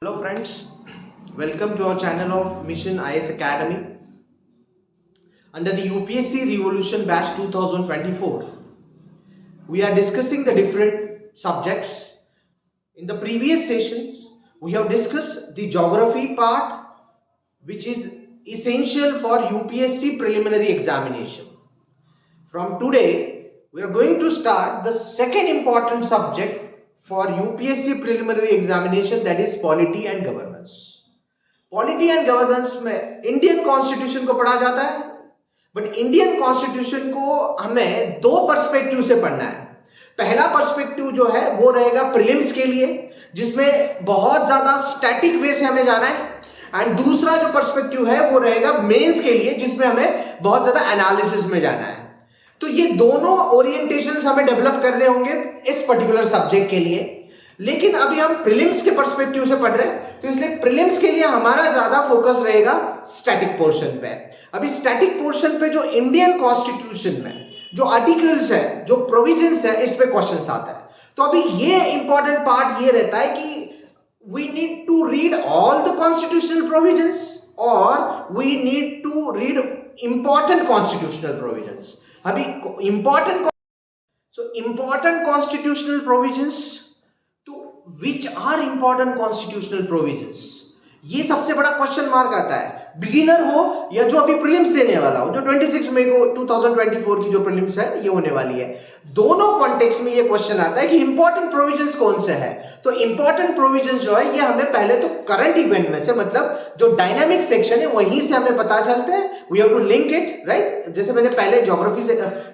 Hello friends, welcome to our channel of Mission IS Academy. Under the UPSC Revolution Batch 2024, we are discussing the different subjects. In the previous sessions, we have discussed the geography part, which is essential for UPSC preliminary examination. From today, we are going to start the second important subject for UPSC preliminary examination, that is polity and governance. Polity and governance में Indian constitution को पढ़ा जाता है, but Indian constitution को हमें दो perspective से पढ़ना है. पहला पर्सपेक्टिव जो है वो रहेगा प्रीलिम्स के लिए, जिसमें बहुत ज्यादा स्टैटिक वे से हमें जाना है, एंड दूसरा जो पर्सपेक्टिव है वो रहेगा मेंस के लिए, जिसमें हमें बहुत ज्यादा एनालिसिस में जाना है. तो ये दोनों ओरिएंटेशंस हमें डेवलप करने होंगे इस पर्टिकुलर सब्जेक्ट के लिए. लेकिन अभी हम प्रीलिम्स के पर्सपेक्टिव से पढ़ रहे हैं, तो इसलिए प्रीलिम्स के लिए हमारा ज्यादा फोकस रहेगा स्टैटिक पोर्शन पे. अभी स्टैटिक पोर्शन पे जो इंडियन कॉन्स्टिट्यूशन में जो आर्टिकल्स है, जो प्रोविजंस है, इस पे क्वेश्चंस आता है. तो अभी ये इंपॉर्टेंट पार्ट ये रहता है कि we need to read all the constitutional provisions और we need to read important constitutional provisions. अभी इंपॉर्टेंट कॉन्स्टिट्यूशनल प्रोविजंस, तो which are important constitutional provisions, ये सबसे बड़ा क्वेश्चन मार्क आता है. बिगिनर हो या जो अभी प्रीलिम्स देने वाला हो, जो 26 मई को 2024 की जो प्रीलिम्स है ये होने वाली है, दोनों कॉन्टेक्स्ट में ये क्वेश्चन आता है कि इंपॉर्टेंट प्रोविजंस कौन से है. तो इंपॉर्टेंट प्रोविजंस जो है ये हमें पहले तो करंट इवेंट में से, मतलब जो डायनामिक सेक्शन है वहीं से हमें पता चलते हैं. We have to link it, right. जैसे मैंने पहले ज्योग्राफी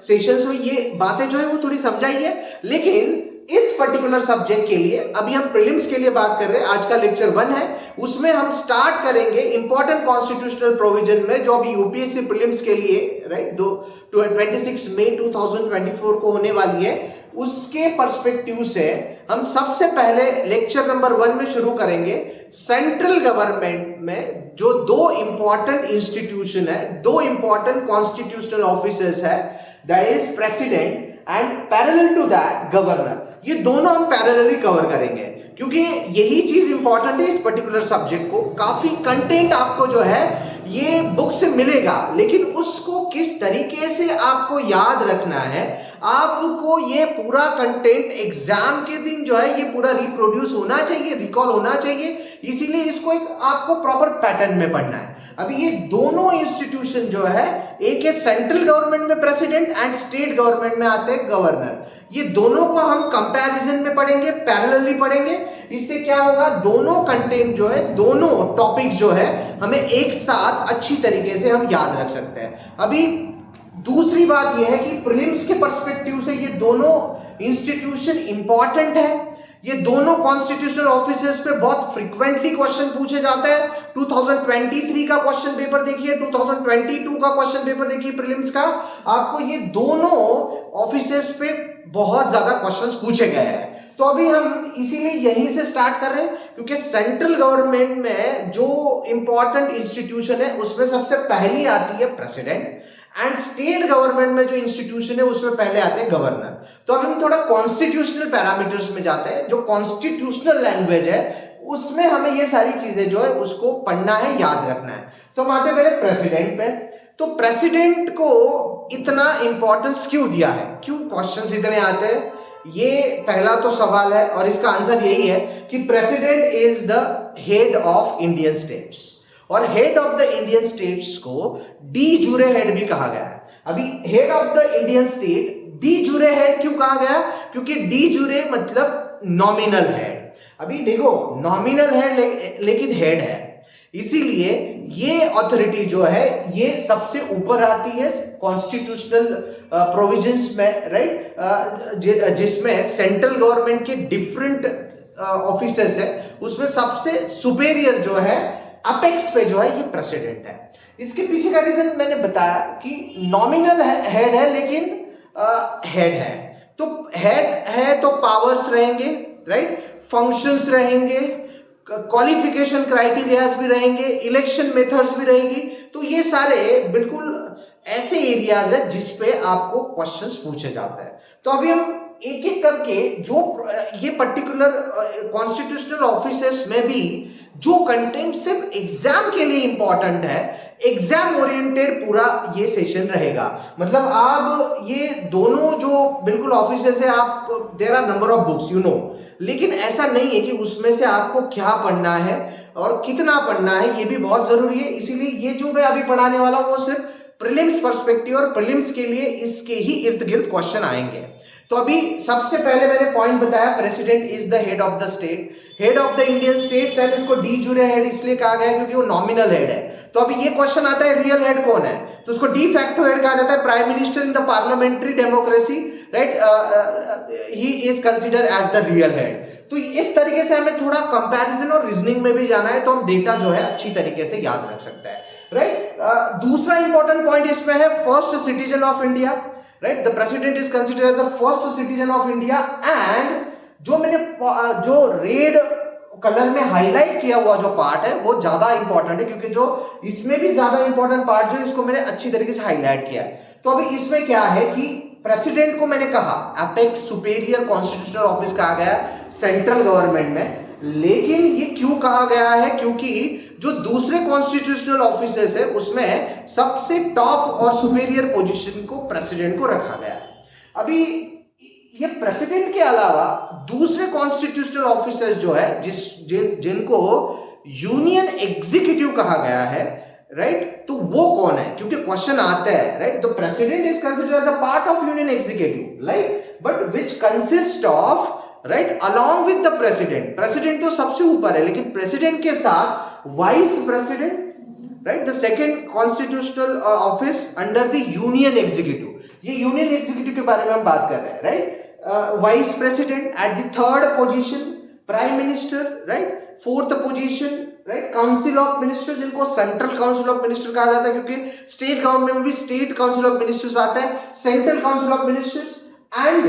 सेशंस में ये बातें जो है वो थोड़ी समझाई है, लेकिन इस पर्टिकुलर सब्जेक्ट के लिए अभी हम प्रीलिम्स के लिए बात कर रहे हैं. आज का लेक्चर 1 है, उसमें हम स्टार्ट करेंगे इंपॉर्टेंट कॉन्स्टिट्यूशनल प्रोविजन में, जो अभी यूपीएससी प्रीलिम्स के लिए, राइट, 26 मई 2024 को होने वाली है. उसके पर्सपेक्टिव से हम सबसे पहले लेक्चर नंबर 1 में शुरू करेंगे सेंट्रल गवर्नमेंट में जो दो इंपॉर्टेंट इंस्टीट्यूशन है, दो इंपॉर्टेंट कॉन्स्टिट्यूशनल ऑफिसर्स है, that is president and parallel to that governor. ये दोनों हम पैरेलली कवर करेंगे, क्योंकि यही चीज इंपॉर्टेंट है इस पर्टिकुलर सब्जेक्ट को. काफी कंटेंट आपको जो है ये बुक से मिलेगा, लेकिन उसको किस तरीके से आपको याद रखना है, आपको ये पूरा कंटेंट एग्जाम के दिन जो है ये पूरा रिप्रोड्यूस होना चाहिए, रिकॉल होना चाहिए. इसीलिए इसको एक आपको प्रॉपर पैटर्न में पढ़ना है. अभी ये दोनों इंस्टीट्यूशन जो है, एक है सेंट्रल गवर्नमेंट में प्रेसिडेंट एंड स्टेट गवर्नमेंट में आते हैं गवर्नर. ये दोनों को हम कंपैरिजन में पढ़ेंगे, पैरेलली पढ़ेंगे. इससे क्या होगा, दोनों कंटेंट जो है, दोनों टॉपिक्स जो है हमें एक साथ अच्छी तरीके से हम याद रख सकते हैं. अभी दूसरी बात यह है कि प्रीलिम्स के पर्सपेक्टिव से ये दोनों इंस्टीट्यूशन इंपॉर्टेंट है. ये दोनों कॉन्स्टिट्यूशनल ऑफिसर्स पे बहुत फ्रीक्वेंटली क्वेश्चन पूछे जाते हैं. 2023 का क्वेश्चन पेपर देखिए, 2022 का क्वेश्चन पेपर देखिए प्रीलिम्स का, आपको ये दोनों ऑफिसर्स पे बहुत ज्यादा क्वेश्चंस पूछे गए हैं. तो अभी हम इसीलिए यहीं से स्टार्ट कर रहे हैं, क्योंकि सेंट्रल गवर्नमेंट में जो इंपॉर्टेंट इंस्टीट्यूशन है उसमें सबसे पहली आती है प्रेसिडेंट, एंड स्टेट गवर्नमेंट में जो इंस्टीट्यूशन है उसमें पहले आते हैं गवर्नर. तो अभी हम थोड़ा कॉन्स्टिट्यूशनल पैरामीटर्स में जाते हैं. जो कॉन्स्टिट्यूशनल लैंग्वेज है उसमें हमें ये सारी चीजें जो है उसको पढ़ना है, याद रखना है. तो हम आते हैं पहले प्रेसिडेंट पे. तो प्रेसिडेंट को इतना इंपॉर्टेंस क्यों दिया है, क्यों क्वेश्चंस इतने आते हैं, ये पहला तो सवाल है. और इसका आंसर यही है कि president is the head of Indian states, और head of the Indian states को डी जूरे हेड भी कहा गया है. अभी head of the Indian state de jure head क्यों कहा गया, क्योंकि डी जूरे मतलब नॉमिनल हेड. अभी देखो नॉमिनल हेड लेकिन हेड है, इसीलिए ये अथॉरिटी जो है ये सबसे ऊपर आती है कॉन्स्टिट्यूशनल प्रोविजंस में, राइट, जिसमें सेंट्रल गवर्नमेंट के डिफरेंट ऑफिसर्स है, उसमें सबसे सुपेरियर जो है, अपेक्स पे जो है ये प्रेसिडेंट है. इसके पीछे का रीजन मैंने बताया कि नॉमिनल हेड है लेकिन हेड है. तो हेड है तो पावर्स रहेंगे, राइट, फंक्शंस रहेंगे, क्वालिफिकेशन क्राइटेरियाज भी रहेंगे, इलेक्शन मेथड्स भी रहेगी. तो ये सारे बिल्कुल ऐसे एरियाज है जिसपे आपको क्वेश्चंस पूछे जाते हैं. तो अभी हम एक एक करके जो ये पर्टिकुलर कॉन्स्टिट्यूशनल ऑफिसर्स में भी जो कंटेंट सिर्फ एग्जाम के लिए इंपॉर्टेंट है, एग्जाम ओरिएंटेड पूरा ये सेशन रहेगा। मतलब आप ये दोनों जो बिल्कुल ऑफिसेस है, आप there are number of books you know, लेकिन ऐसा नहीं है कि उसमें से आपको क्या पढ़ना है और कितना पढ़ना है, ये भी बहुत जरूरी है। इसीलिए ये जो मैं अभी पढ़ाने वाला हूं वो सिर्फ प्रीलिम्स पर्सपेक्टिव और प्रीलिम्स के लिए इसके ही इर्द गिर्द क्वेश्चन आएंगे। तो अभी सबसे पहले मैंने पॉइंट बताया, president is the head of the state, head of the Indian states, and इसको डी जूरे हेड इसलिए कहा गया क्योंकि वो नॉमिनल हेड है। तो अभी ये क्वेश्चन आता है रियल हेड कौन है, तो उसको डी फैक्टो हेड कहा जाता है। Prime minister in the parliamentary democracy, right, he is consider as the real head. तो इस तरीके से हमें थोड़ा कंपैरिजन और रीजनिंग में भी जाना है, तो हम डेटा जो है अच्छी तरीके से याद रख सकते हैं, राइट। दूसरा इंपॉर्टेंट पॉइंट इसमें है first citizen of India, right, the president is considered as the first citizen of India. And जो मैंने जो रेड कलर में हाईलाइट किया हुआ जो पार्ट है वो ज्यादा इंपॉर्टेंट है, क्योंकि जो इसमें भी ज्यादा इंपॉर्टेंट पार्ट जो इसको मैंने अच्छी तरीके से हाईलाइट किया है। तो अभी इसमें क्या है कि प्रेसिडेंट को मैंने कहा एपेक्स सुपेरियर कॉन्स्टिट्यूशनल ऑफिस कहा गया सेंट्रल गवर्नमेंट में, लेकिन ये क्यों कहा गया है, क्योंकि जो दूसरे कॉन्स्टिट्यूशनल ऑफिसेस है उसमें सबसे टॉप और सुपेरियर पोजीशन को प्रेसिडेंट को रखा गया है। अभी ये प्रेसिडेंट के अलावा दूसरे कॉन्स्टिट्यूशनल ऑफिसर्स जो है जिनको यूनियन एग्जीक्यूटिव कहा गया है, राइट, तो वो कौन है, क्योंकि क्वेश्चन आता है, right, the president is considered as a part of union executive, like, but which consist of, right, along with the president, president तो सबसे ऊपर है, लेकिन प्रेसिडेंट के साथ vice president, right, the second constitutional office under the union executive. ये union executive के बारे में हम बात कर रहे हैं, right. Vice president at the third position, prime minister, right, fourth position, right, council of minister, जिनको सेंट्रल काउंसिल ऑफ मिनिस्टर कहा जाता है, क्योंकि स्टेट गवर्नमेंट में भी स्टेट काउंसिल ऑफ मिनिस्टर्स आता है, central council of ministers and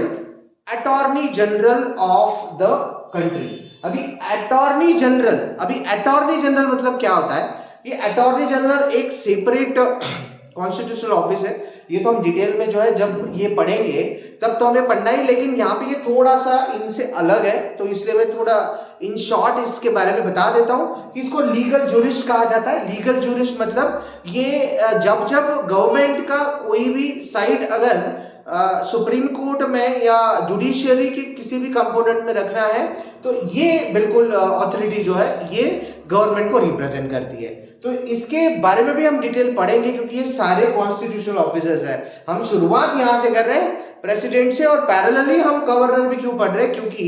attorney general of the country. अभी अटॉर्नी जनरल मतलब क्या होता है, ये अटॉर्नी जनरल एक सेपरेट कॉन्स्टिट्यूशनल ऑफिस है। ये तो हम डिटेल में जो है जब ये पढ़ेंगे तब तो हमें पढ़ना ही, लेकिन यहाँ पे ये थोड़ा सा इनसे अलग है, तो इसलिए मैं थोड़ा इन शॉर्ट इसके बारे में बता देता हूँ कि इसको लीगल ज्यूरिस्ट कहा जाता है। लीगल ज्यूरिस्ट मतलब ये जब गवर्नमेंट का कोई भी साइड अगर सुप्रीम कोर्ट में या जुडिशियरी के किसी भी कंपोनेंट में रखना है, तो ये बिल्कुल अथॉरिटी जो है ये गवर्नमेंट को रिप्रेजेंट करती है। तो इसके बारे में भी हम डिटेल पढ़ेंगे, क्योंकि ये सारे कॉन्स्टिट्यूशनल ऑफिसर्स हैं। हम शुरुआत यहां से कर रहे हैं प्रेसिडेंट से, और पैरेलली हम गवर्नर भी क्यों पढ़ रहे हैं, क्योंकि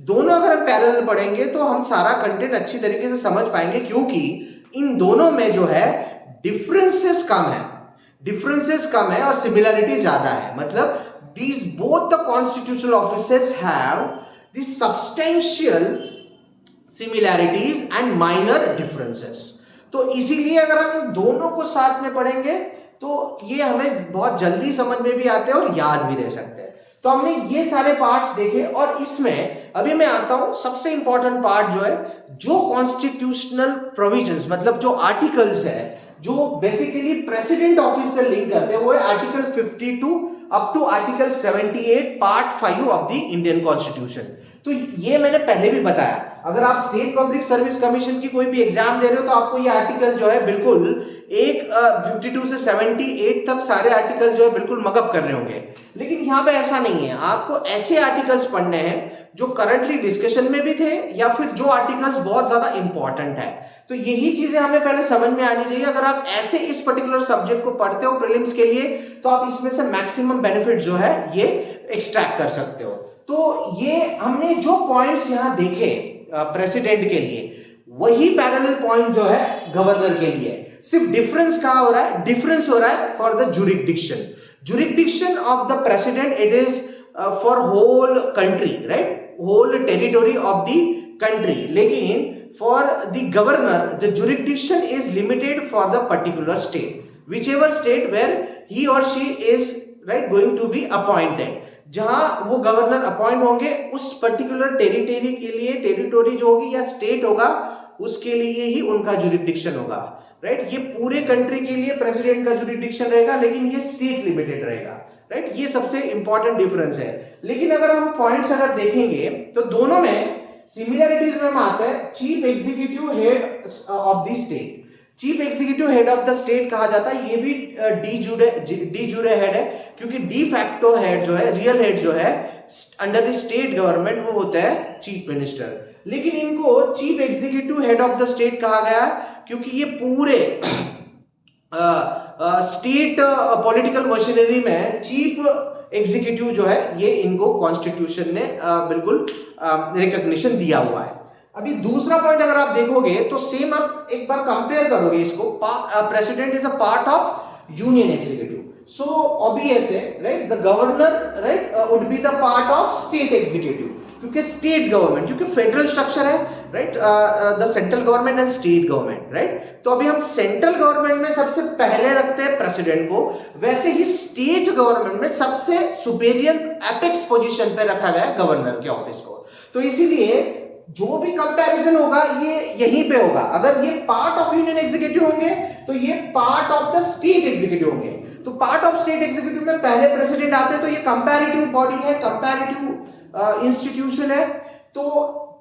दोनों अगर हम पैरेलल पढ़ेंगे तो हम सारा कंटेंट अच्छी तरीके से समझ पाएंगे, क्योंकि इन दोनों में जो है डिफरेंसेस कम है और सिमिलरिटी ज्यादा है। मतलब these both the constitutional offices have the substantial similarities and minor differences। तो इसीलिए अगर हम दोनों को साथ में पढ़ेंगे तो ये हमें बहुत जल्दी समझ में भी आते हैं और याद भी रह सकते हैं। तो हमने ये सारे पार्ट्स देखे, और इसमें अभी मैं आता हूं सबसे इंपॉर्टेंट पार्ट जो है, जो कॉन्स्टिट्यूशनल प्रोविजंस मतलब जो आर्टिकल्स है जो बेसिकली प्रेसिडेंट ऑफिस से लिंक करते हैं, वो है article 52 up to article 78 part 5 of the Indian constitution. तो ये मैंने पहले भी बताया, अगर आप स्टेट पब्लिक सर्विस कमीशन की कोई भी एग्जाम दे रहे हो तो आपको ये आर्टिकल जो है बिल्कुल 52 से 78 तक सारे आर्टिकल जो है बिल्कुल मगअप कर रहे होंगे। लेकिन यहाँ पे ऐसा नहीं है, आपको ऐसे आर्टिकल्स पढ़ने हैं जो करंटली डिस्कशन में भी थे, या फिर जो आर्टिकल्स बहुत ज्यादा इंपॉर्टेंट है। तो यही चीजें हमें पहले समझ में आनी चाहिए। अगर आप ऐसे इस पर्टिकुलर सब्जेक्ट को पढ़ते हो प्रीलिम्स के लिए, तो आप इसमें से मैक्सिमम बेनिफिट जो है ये एक्सट्रैक्ट कर सकते हो। तो ये हमने जो पॉइंट्स यहाँ देखे प्रेसिडेंट के लिए, वही पैरेलल पॉइंट जो है गवर्नर के लिए। सिर्फ डिफरेंस कहाँ हो रहा है, डिफरेंस हो रहा है for the jurisdiction of the president, it is for whole country, right, whole territory of the country. लेकिन for the governor the jurisdiction is limited for the particular state, whichever state where he or she is, right, going to be appointed। जहां वो governor appoint होंगे उस particular territory के लिए, territory जो होगी या स्टेट होगा उसके लिए ही उनका जुरिडिक्शन होगा, राइट। ये पूरे कंट्री के लिए प्रेसिडेंट का जुरिडिक्शन रहेगा, लेकिन ये स्टेट लिमिटेड रहेगा, राइट। ये सबसे इंपॉर्टेंट डिफरेंस है। लेकिन अगर हम पॉइंट्स अगर देखेंगे तो दोनों में सिमिलरिटीज में हम आते हैं chief executive head of the state. Chief executive head of the state कहा जाता है, ये भी डी जूरे हेड है, क्योंकि डी फैक्टो हेड जो है, रियल हेड जो है अंडर द स्टेट गवर्नमेंट, वो होता है चीफ मिनिस्टर। लेकिन इनको chief executive head of the state कहा गया क्योंकि ये पूरे स्टेट पॉलिटिकल मशीनरी में चीफ एग्जीक्यूटिव जो है ये इनको कॉन्स्टिट्यूशन ने बिल्कुल रिकॉग्निशन दिया हुआ है। अभी दूसरा पॉइंट अगर आप देखोगे तो सेम आप एक बार कंपेयर करोगे इसको, president is a part of union executive, so obvious है right, the governor right would be the part of state executive, क्योंकि स्टेट गवर्नमेंट, क्योंकि फेडरल स्ट्रक्चर है right, the central government and state government right. तो अभी हम central government में सबसे पहले रखते हैं प्रेसिडेंट को, वैसे ही स्टेट गवर्नमेंट में सबसे सुपेरियर एपेक्स पोजीशन पे रखा गया है गवर्नर के ऑफिस को। तो इसीलिए जो भी कंपैरिजन होगा ये यहीं पे होगा। अगर ये पार्ट ऑफ यूनियन एग्जीक्यूटिव होंगे तो ये part of the state executive होंगे। तो पार्ट ऑफ स्टेट एग्जीक्यूटिव में पहले प्रेसिडेंट आते हैं, तो ये कंपैरेटिव बॉडी है, कंपैरेटिव इंस्टीट्यूशन है, तो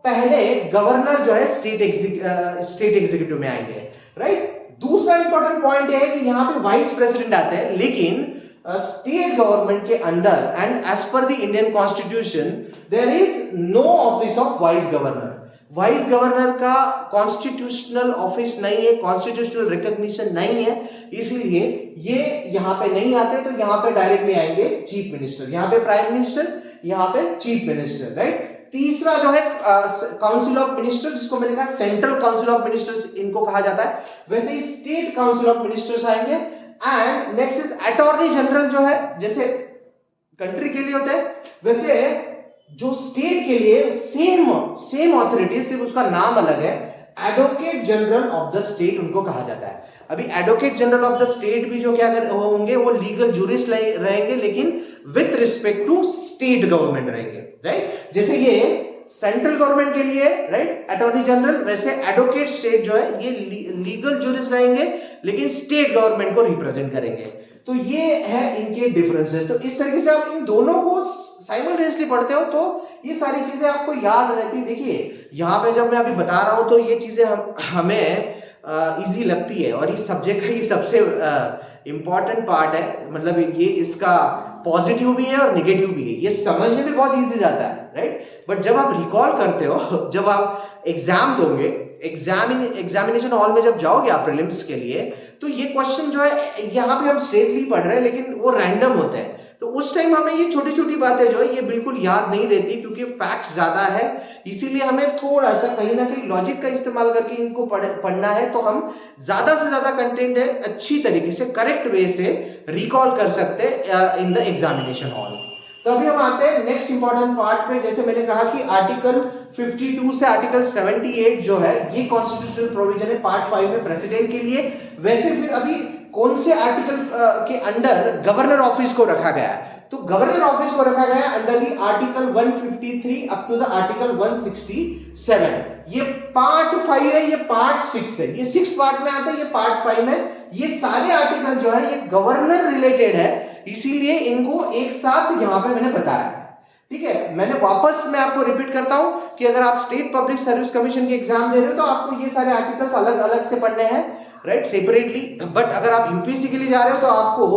पहले गवर्नर जो है स्टेट एग्जीक्यूटिव में आएंगे राइट। दूसरा इंपॉर्टेंट पॉइंट है कि यहाँ पे वाइस प्रेसिडेंट आते हैं, लेकिन स्टेट गवर्नमेंट के under and as per the Indian constitution there is no office of vice governor. Vice governor का कॉन्स्टिट्यूशनल ऑफिस नहीं है, कॉन्स्टिट्यूशनल रिकॉग्निशन नहीं है, इसलिए ये यहां पे नहीं आते। तो यहां पे डायरेक्टली आएंगे चीफ मिनिस्टर, यहां पे प्राइम मिनिस्टर, यहां पे चीफ मिनिस्टर राइट। तीसरा जो है काउंसिल ऑफ मिनिस्टर, जिसको मैंने कहा सेंट्रल काउंसिल ऑफ मिनिस्टर्स इनको कहा जाता है, वैसे ही स्टेट काउंसिल ऑफ मिनिस्टर्स आएंगे। And next is attorney general, जो है जैसे कंट्री के लिए होता है वैसे जो स्टेट के लिए सेम ऑथोरिटी, सिर्फ उसका नाम अलग है, advocate general of the state उनको कहा जाता है। अभी advocate general of the state भी जो क्या होंगे, वो लीगल जूरिस्ट रहेंगे, लेकिन with respect to state government रहेंगे राइट। जैसे ये सेंट्रल गवर्नमेंट के लिए राइट अटॉर्नी जनरल, वैसे एडवोकेट स्टेट जो है ये लीगल जूरिस्ट रहेंगे, लेकिन स्टेट गवर्नमेंट को रिप्रेजेंट करेंगे। तो ये है इनके डिफरेंसेस। तो इस तरीके से आप इन दोनों को साइमल्टेनियसली पढ़ते हो तो ये सारी चीजें आपको याद रहती है। देखिए यहाँ पे जब मैं अभी बता रहा हूं तो ये चीजें हमें इजी लगती है, और इस सब्जेक्ट का ये सबसे इंपॉर्टेंट पार्ट है, मतलब ये इसका पॉजिटिव भी है और नेगेटिव भी है, ये समझने में बहुत इजी जाता है राइट। बट जब आप रिकॉल करते हो, जब आप एग्जाम दोगे, एग्जामिनेशन हॉल में जब जाओगे आप प्रीलिम्स के लिए, तो ये क्वेश्चन जो है यहाँ पे हम स्ट्रेटली पढ़ रहे हैं, लेकिन वो रैंडम होते हैं। तो उस टाइम हमें ये छोटी छोटी बातें जो है ये बिल्कुल याद नहीं रहती, क्योंकि फैक्ट्स ज्यादा है, इसीलिए हमें थोड़ा सा कहीं ना कहीं लॉजिक का इस्तेमाल करके इनको पढ़ना है, तो हम ज्यादा से ज्यादा कंटेंट है अच्छी तरीके से करेक्ट वे से रिकॉल कर सकते हैं इन द एग्जामिनेशन हॉल। तो अभी हम आते हैं नेक्स्ट इंपॉर्टेंट पार्ट पे। जैसे मैंने कहा कि आर्टिकल 52 से आर्टिकल 78 जो है ये कॉन्स्टिट्यूशनल प्रोविजन है पार्ट 5 में प्रेसिडेंट के लिए। वैसे फिर अभी कौन से आर्टिकल के अंडर गवर्नर ऑफिस को रखा गया है, तो गवर्नर ऑफिस को रखा गया under the article 153 up to the article 167। ये पार्ट 5 है, ये पार्ट 6 है, ये 6 पार्ट में आता है, ये पार्ट 5 है। ये सारे आर्टिकल जो है ये गवर्नर रिलेटेड है, इसीलिए इनको एक साथ यहां पे मैंने बताया। ठीक है, मैंने वापस मैं आपको रिपीट करता हूं कि अगर आप स्टेट पब्लिक सर्विस कमीशन के एग्जाम दे रहे हो तो आपको ये सारे आर्टिकल्स अलग अलग से पढ़ने हैं राइट, सेपरेटली। बट अगर आप यूपीएससी के लिए जा रहे हो तो आपको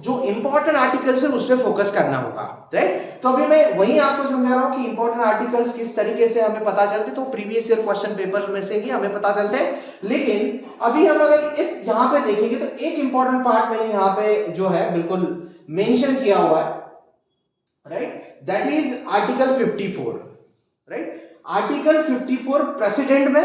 जो इंपॉर्टेंट आर्टिकल्स है उस पर फोकस करना होगा राइट। तो अभी मैं वही आपको समझा रहा हूं कि इंपॉर्टेंट आर्टिकल्स किस तरीके से हमें पता चलते, तो प्रीवियस ईयर क्वेश्चन पेपर में से ही हमें पता चलते हैं। लेकिन अभी हम अगर इस यहां पे देखेंगे तो एक इंपॉर्टेंट पार्ट मैंने यहां पे जो है बिल्कुल मेंशन किया हुआ है right, that is article 54 right. Article 54 president में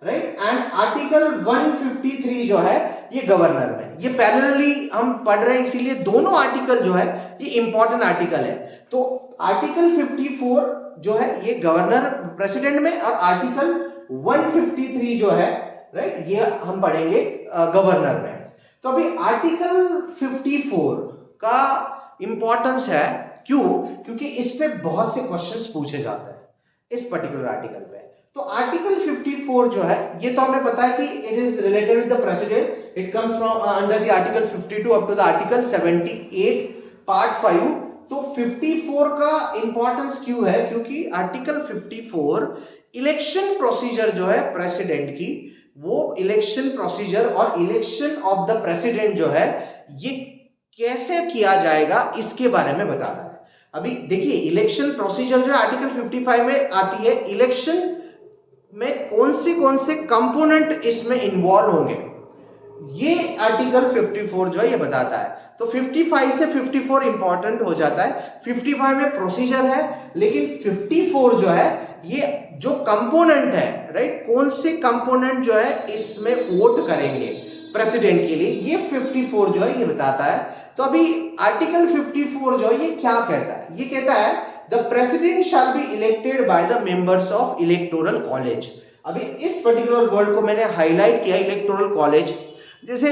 राइट, एंड आर्टिकल 153 जो है ये गवर्नर में। ये पैरेलली हम पढ़ रहे हैं, इसीलिए दोनों आर्टिकल जो है ये इंपॉर्टेंट आर्टिकल है। तो आर्टिकल 54 जो है ये गवर्नर प्रेसिडेंट में, और आर्टिकल 153 जो है राइट ये हम पढ़ेंगे गवर्नर में। तो अभी आर्टिकल 54 का इंपॉर्टेंस है, क्यों? क्योंकि इस पे बहुत से क्वेश्चंस पूछे जाते हैं इस पर्टिकुलर आर्टिकल पे। तो आर्टिकल 54 जो है ये तो हमें पता है कि it is related with the president, it comes from under the article 52 up to the article 78 part 5। तो 54 का इंपॉर्टेंस क्यों है? क्योंकि आर्टिकल 54 इलेक्शन प्रोसीजर जो है प्रेसिडेंट की, वो इलेक्शन प्रोसीजर और इलेक्शन ऑफ द प्रेसिडेंट जो है ये कैसे किया जाएगा इसके बारे में बताना है। अभी देखिए इलेक्शन प्रोसीजर जो है आर्टिकल 55 में आती है, इलेक्शन में कौन से कंपोनेंट इसमें इन्वॉल्व होंगे ये आर्टिकल 54 जो है ये बताता है। तो 55 से 54 इंपॉर्टेंट हो जाता है। 55 में प्रोसीजर है, लेकिन 54 जो है ये जो कंपोनेंट है, राइट, कौन से कंपोनेंट जो है इसमें वोट करेंगे प्रेसिडेंट के लिए, ये 54 जो है ये बताता है। तो अभी आर्टिकल 54 जो है ये क्या कहता है, ये कहता है the president shall be elected by the members of electoral college. अभी इस पर्टिकुलर वर्ड को मैंने हाईलाइट किया, इलेक्टोरल कॉलेज। जैसे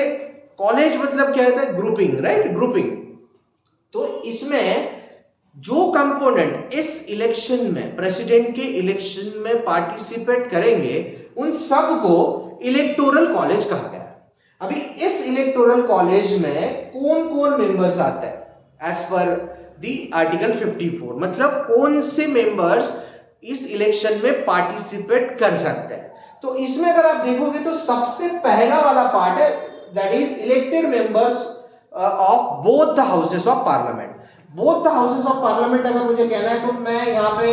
कॉलेज मतलब क्या होता है, ग्रुपिंग, राइट, ग्रुपिंग। तो इसमें जो कंपोनेंट इस इलेक्शन में, प्रेसिडेंट के इलेक्शन में पार्टिसिपेट करेंगे उन सब को इलेक्टोरल कॉलेज कहा गया। अभी इस इलेक्टोरल कॉलेज में कौन कौन मेंबर्स आते हैं एज पर दी आर्टिकल 54, मतलब कौन से मेंबर्स इस इलेक्शन में पार्टिसिपेट कर सकते हैं। तो इसमें अगर आप देखोगे तो सबसे पहला वाला पार्ट है that is elected members of both the houses of parliament. Both the houses of parliament अगर मुझे कहना है तो मैं यहाँ पे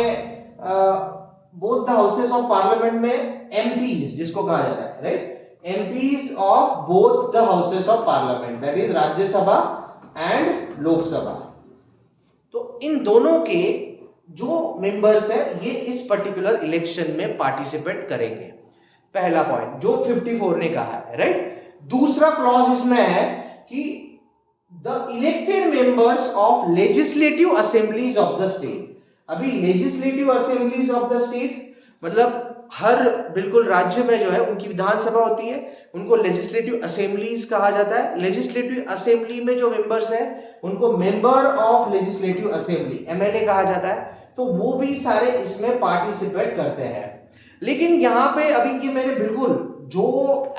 both the houses of parliament में एमपीज जिसको कहा जाता है, right, MPs of both the houses of parliament that is Rajya Sabha and Lok Sabha. तो इन दोनों के जो मेंबर्स है ये इस पर्टिकुलर इलेक्शन में पार्टिसिपेट करेंगे, पहला पॉइंट जो 54 ने कहा है, राइट। दूसरा क्लॉज इसमें है कि the elected members of legislative assemblies of the state. अभी legislative assemblies of the state मतलब हर बिल्कुल राज्य में जो है उनकी विधानसभा होती है, उनको लेजिस्लेटिव असेंबलीज कहा जाता है। लेजिस्लेटिव असेंबली में जो मेंबर्स हैं उनको member of legislative assembly, MLA कहा जाता है। तो वो भी सारे इसमें पार्टिसिपेट करते हैं। लेकिन यहाँ पे अभी ये मैंने बिल्कुल जो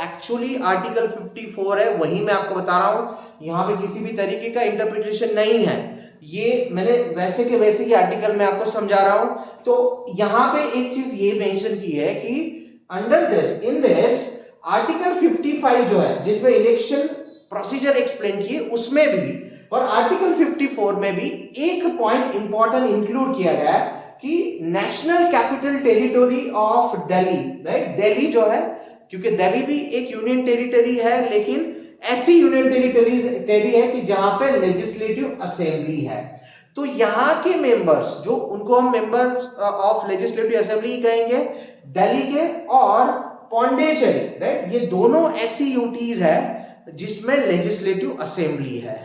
एक्चुअली आर्टिकल 54 है वही मैं आपको बता रहा हूं, यहाँ पे किसी भी तरीके का इंटरप्रिटेशन नहीं है, ये मैंने वैसे के वैसे ही आर्टिकल में आपको समझा रहा हूं। तो यहाँ पे एक चीज ये मेंशन की है कि under this, in this article 55 जो है जिसमें इलेक्शन प्रोसीजर एक्सप्लेन किए उसमें भी और आर्टिकल 54 में भी एक पॉइंट इंपॉर्टेंट इंक्लूड किया गया है कि national capital territory of Delhi, right, Delhi जो है, क्योंकि दिल्ली भी एक यूनियन टेरिटरी है लेकिन ऐसी यूनियन टेरिटरी है कि जहां पे लेजिस्लेटिव असेंबली है। तो यहाँ के मेंबर्स जो उनको हम मेंबर्स ऑफ लेजिस्लेटिव असेंबली कहेंगे, दिल्ली के और पौंडीचेरी, राइट, ये दोनों ऐसी यूटीज है जिसमें लेजिस्लेटिव असेंबली है।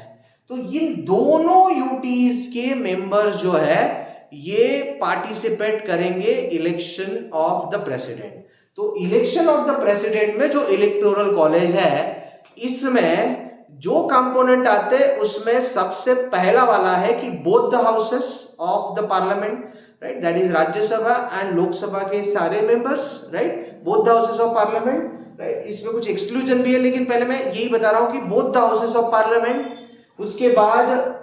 तो इन दोनों यूटीज के मेंबर्स जो है ये पार्टिसिपेट करेंगे इलेक्शन ऑफ द प्रेसिडेंट। तो इलेक्शन ऑफ द प्रेसिडेंट में जो इलेक्टोरल कॉलेज है इसमें जो कंपोनेंट आते हैं उसमें सबसे पहला वाला है कि both the houses of the parliament, right, that is Rajya Sabha and Lok Sabha के सारे members, right, both the houses of parliament, right. इसमें कुछ एक्सक्लूजन भी है लेकिन पहले मैं यही बता रहा हूं कि both the houses of parliament. उसके बाद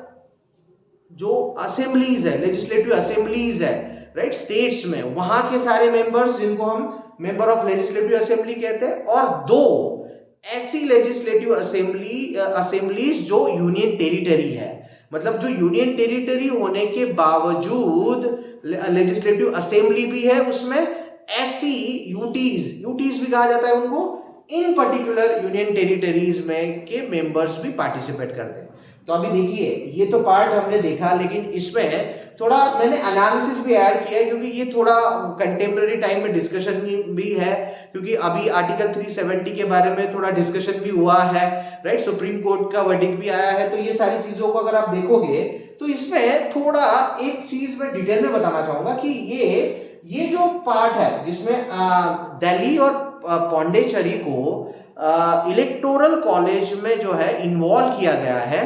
जो असेंबलीज है, लेजिस्लेटिव असेंबलीज है, राइट, स्टेट्स में, वहां के सारे मेंबर्स जिनको हम मेंबर ऑफ लेजिस्लेटिव असेंबली कहते हैं, और दो ऐसी लेजिस्लेटिव असेंबलीज जो यूनियन टेरिटरी है, मतलब जो यूनियन टेरिटरी होने के बावजूद लेजिस्लेटिव असेंबली भी है, उसमें ऐसी यूटीज भी कहा जाता है उनको, इन पर्टिकुलर यूनियन टेरिटरीज में के मेंबर्स भी पार्टिसिपेट करते हैं। तो अभी देखिए ये तो पार्ट हमने देखा, लेकिन इसमें थोड़ा मैंने एनालिसिस भी ऐड किया है क्योंकि ये थोड़ा कंटेम्प्रेरी टाइम में डिस्कशन भी है, क्योंकि अभी आर्टिकल 370 के बारे में थोड़ा डिस्कशन भी हुआ है, राइट, सुप्रीम कोर्ट का वर्डिक्ट भी आया है। तो ये सारी चीजों को अगर आप देखोगे तो इसमें थोड़ा एक चीज मैं डिटेल में बताना चाहूंगा कि ये जो पार्ट है जिसमें दिल्ली और पौंडीचेरी को इलेक्टोरल कॉलेज में जो है इन्वॉल्व किया गया है,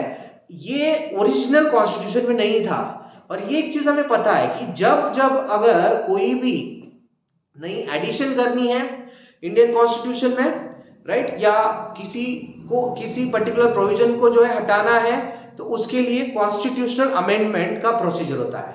ये ओरिजिनल कॉन्स्टिट्यूशन में नहीं था। और ये एक चीज हमें पता है कि जब अगर कोई भी नई एडिशन करनी है इंडियन कॉन्स्टिट्यूशन में, राइट, या किसी पर्टिकुलर प्रोविजन को जो है हटाना है, तो उसके लिए कॉन्स्टिट्यूशनल अमेंडमेंट का प्रोसीजर होता है।